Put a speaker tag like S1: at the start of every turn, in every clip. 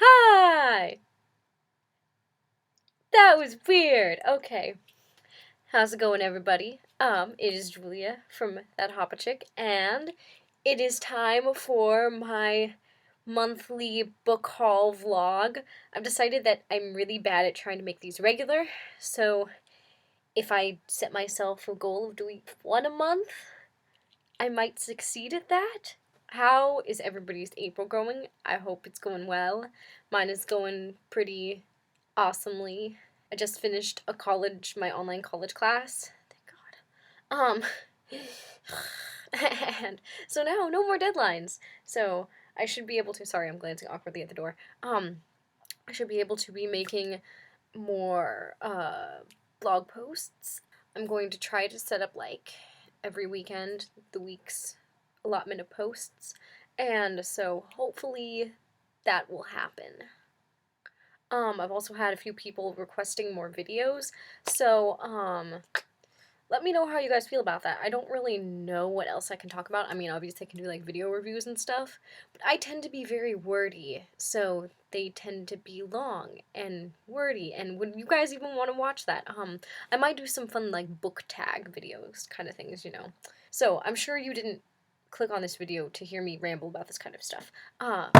S1: Hi! That was weird. Okay. How's it going, everybody? It is Julia from That Hoppa Chick, and it is time for my monthly book haul vlog. I've decided that I'm really bad at trying to make these regular, so if I set myself a goal of doing one a month, I might succeed at that. How is everybody's April going? I hope it's going well. Mine is going pretty awesomely. I just finished my online college class. Thank God. And so now no more deadlines. So I should be able to, sorry, I'm glancing awkwardly at the door. I should be able to be making more blog posts. I'm going to try to set up like every weekend the week's allotment of posts, and so hopefully that will happen. I've also had a few people requesting more videos, so let me know how you guys feel about that. I don't really know what else I can talk about. I mean, obviously I can do like video reviews and stuff, but I tend to be very wordy, so they tend to be long and wordy. And would you guys even want to watch that? I might do some fun like book tag videos kind of things, you know. So I'm sure you didn't click on this video to hear me ramble about this kind of stuff.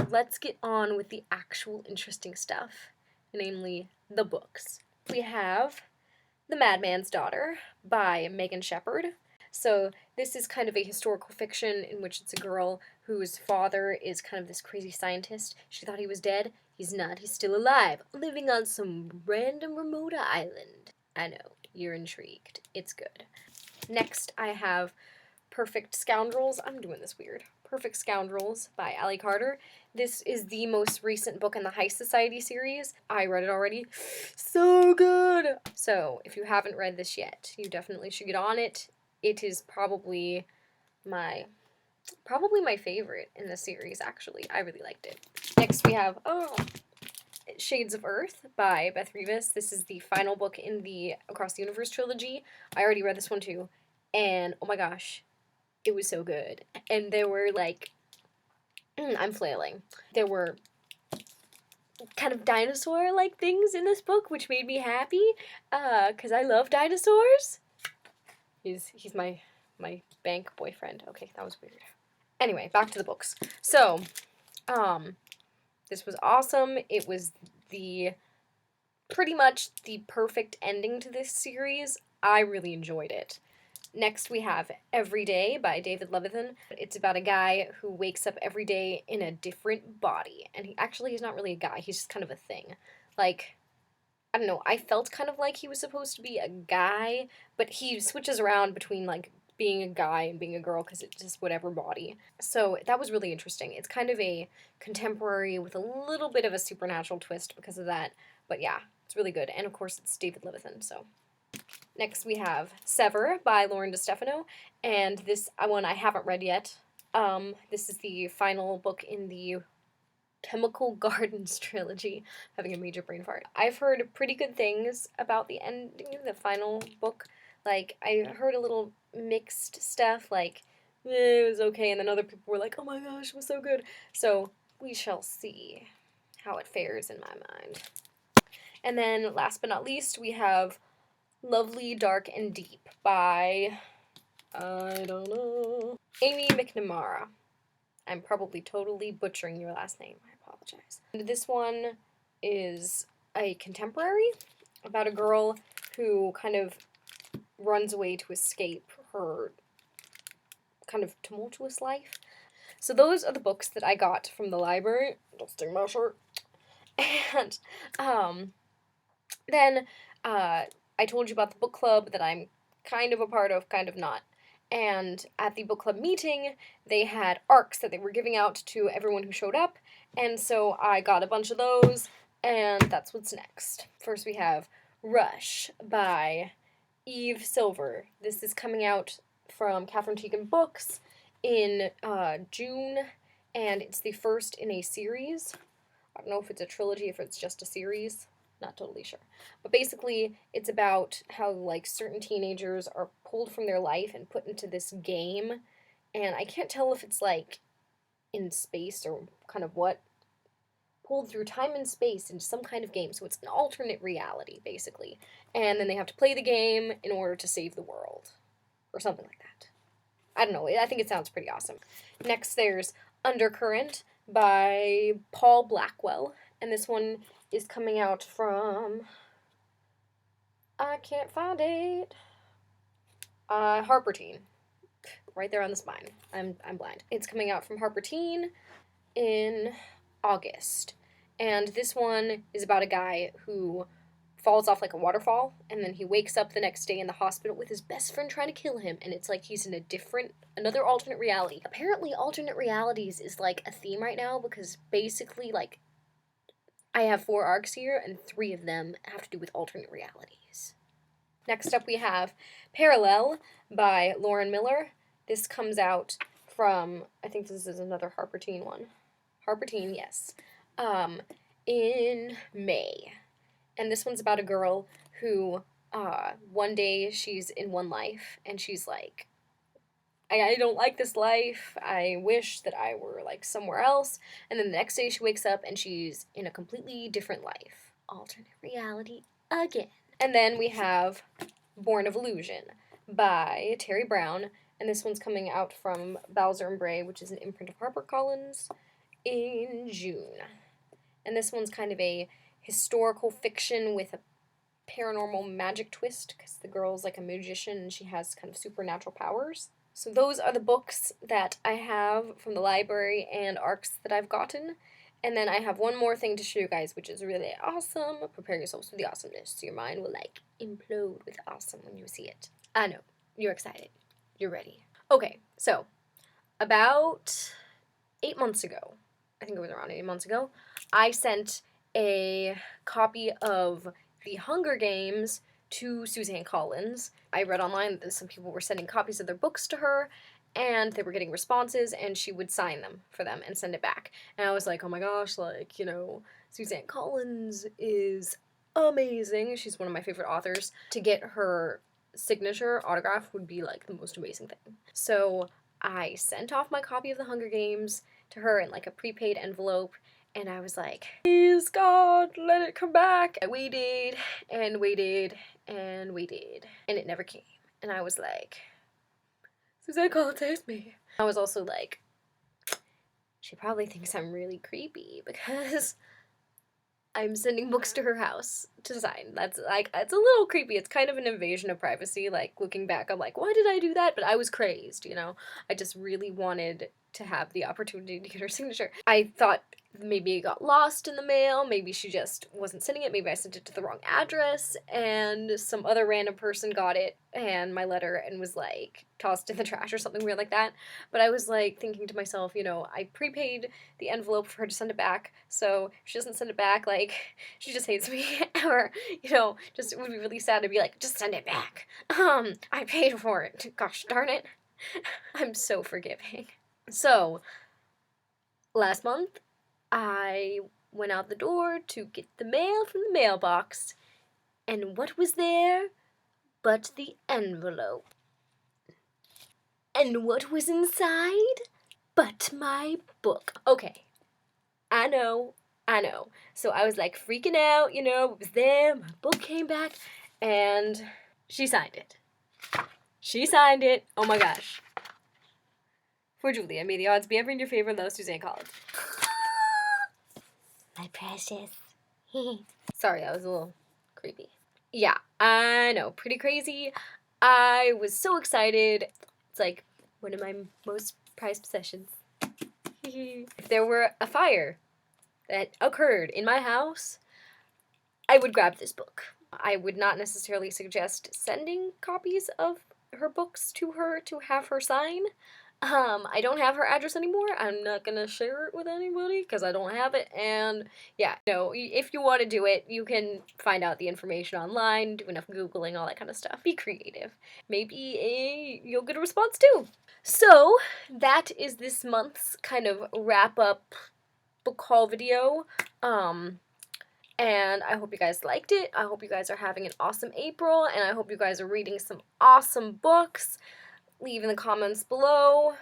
S1: Let's get on with the actual interesting stuff, namely the books. We have the Madman's Daughter by Megan Shepherd. So this is kind of a historical fiction in which it's a girl whose father is kind of this crazy scientist. She thought he was dead. He's not. He's still alive, living on some random remote island. I know, you're intrigued. It's good. Next, I have Perfect Scoundrels. I'm doing this weird. Perfect Scoundrels by Ally Carter. This is the most recent book in the Heist Society series. I read it already. So good! So, if you haven't read this yet, you definitely should get on it. It is probably my favorite in the series, actually. I really liked it. Next we have, Shades of Earth by Beth Revis. This is the final book in the Across the Universe trilogy. I already read this one too, and oh my gosh, it was so good. And there were like, I'm flailing. There were kind of dinosaur-like things in this book, which made me happy, because I love dinosaurs. He's my bank boyfriend. Okay, that was weird. Anyway, back to the books. So, this was awesome. It was pretty much the perfect ending to this series. I really enjoyed it. Next we have Every Day by David Levithan. It's about a guy who wakes up every day in a different body. And he's not really a guy, he's just kind of a thing. Like, I don't know, I felt kind of like he was supposed to be a guy, but he switches around between like being a guy and being a girl because it's just whatever body. So that was really interesting. It's kind of a contemporary with a little bit of a supernatural twist because of that. But yeah, it's really good. And of course it's David Levithan, so. Next we have Sever by Lauren DeStefano, and this one I haven't read yet. This is the final book in the Chemical Gardens trilogy. Having a major brain fart. I've heard pretty good things about the ending, the final book. Like, I heard a little mixed stuff, like, it was okay, and then other people were like, oh my gosh, it was so good. So, we shall see how it fares in my mind. And then, last but not least, we have Lovely, Dark, and Deep by, I don't know, Amy McNamara. I'm probably totally butchering your last name. I apologize. And this one is a contemporary about a girl who kind of runs away to escape her kind of tumultuous life. So those are the books that I got from the library. Don't sting my shirt. And then I told you about the book club that I'm kind of a part of, kind of not. And at the book club meeting, they had ARCs that they were giving out to everyone who showed up, and so I got a bunch of those, and that's what's next. First we have Rush by Eve Silver. This is coming out from Catherine Tegan Books in June, and it's the first in a series. I don't know if it's a trilogy, if it's just a series. Not totally sure. But basically, it's about how, like, certain teenagers are pulled from their life and put into this game. And I can't tell if it's, like, in space or kind of what pulled through time and space into some kind of game. So it's an alternate reality, basically. And then they have to play the game in order to save the world. Or something like that. I don't know. I think it sounds pretty awesome. Next, there's Undercurrent by Paul Blackwell. And this one is coming out from... I can't find it. Harper Teen. Right there on the spine. I'm blind. It's coming out from Harper Teen in August. And this one is about a guy who falls off like a waterfall, and then he wakes up the next day in the hospital with his best friend trying to kill him, and it's like he's in another alternate reality. Apparently, alternate realities is like a theme right now, because basically, like, I have 4 arcs here, and 3 of them have to do with alternate realities. Next up we have Parallel by Lauren Miller. This comes out from, I think this is another Harper Teen one. Harper Teen, yes. In May. And this one's about a girl who, one day she's in one life, and she's like, I don't like this life, I wish that I were, like, somewhere else. And then the next day she wakes up, and she's in a completely different life. Alternate reality again. And then we have Born of Illusion by Terry Brown, and this one's coming out from Bowser and Bray, which is an imprint of HarperCollins, in June. And this one's kind of a historical fiction with a paranormal magic twist, because the girl's like a magician and she has kind of supernatural powers. So those are the books that I have from the library and arcs that I've gotten. And then I have one more thing to show you guys, which is really awesome. Prepare yourselves for the awesomeness. So your mind will, like, implode with awesome when you see it. I know. You're excited. You're ready. Okay, so about 8 months ago, I think it was around 8 months ago, I sent a copy of The Hunger Games to Suzanne Collins. I read online that some people were sending copies of their books to her, and they were getting responses, and she would sign them for them and send it back. And I was like, oh my gosh, like, you know, Suzanne Collins is amazing. She's one of my favorite authors. To get her signature autograph would be, like, the most amazing thing. So I sent off my copy of The Hunger Games to her in, like, a prepaid envelope, and I was like, please, God, let it come back. I waited and waited and waited, and it never came. And I was like, Suzanne Collins hates me. I was also like, she probably thinks I'm really creepy because I'm sending books to her house to sign. That's, like, it's a little creepy. It's kind of an invasion of privacy. Like, looking back, I'm like, why did I do that? But I was crazed, you know? I just really wanted to have the opportunity to get her signature. I thought maybe it got lost in the mail, maybe she just wasn't sending it, maybe I sent it to the wrong address, and some other random person got it, and my letter, and was, like, tossed in the trash or something weird like that. But I was, like, thinking to myself, you know, I prepaid the envelope for her to send it back, so if she doesn't send it back, like, she just hates me, or, you know, just, it would be really sad to be like, just send it back. I paid for it. Gosh darn it. I'm so forgiving. So, last month, I went out the door to get the mail from the mailbox, and what was there but the envelope? And what was inside but my book? Okay, I know. So I was, like, freaking out, you know, it was there, my book came back, and she signed it. Oh my gosh. For Julia, may the odds be ever in your favor, love, Suzanne Collins. My precious. Sorry, that was a little creepy. Yeah, I know, pretty crazy. I was so excited. It's like one of my most prized possessions. If there were a fire that occurred in my house, I would grab this book. I would not necessarily suggest sending copies of her books to her to have her sign. I don't have her address anymore. I'm not gonna share it with anybody because I don't have it. And yeah, no, if you want to do it, you can find out the information online, do enough Googling, all that kind of stuff. Be creative. Maybe you'll get a response too. So that is this month's kind of wrap up book haul video. And I hope you guys liked it. I hope you guys are having an awesome April, and I hope you guys are reading some awesome books. Leave in the comments below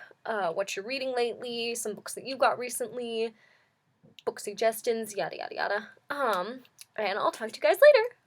S1: what you're reading lately, some books that you got recently. book suggestions, yada yada yada. And I'll talk to you guys later.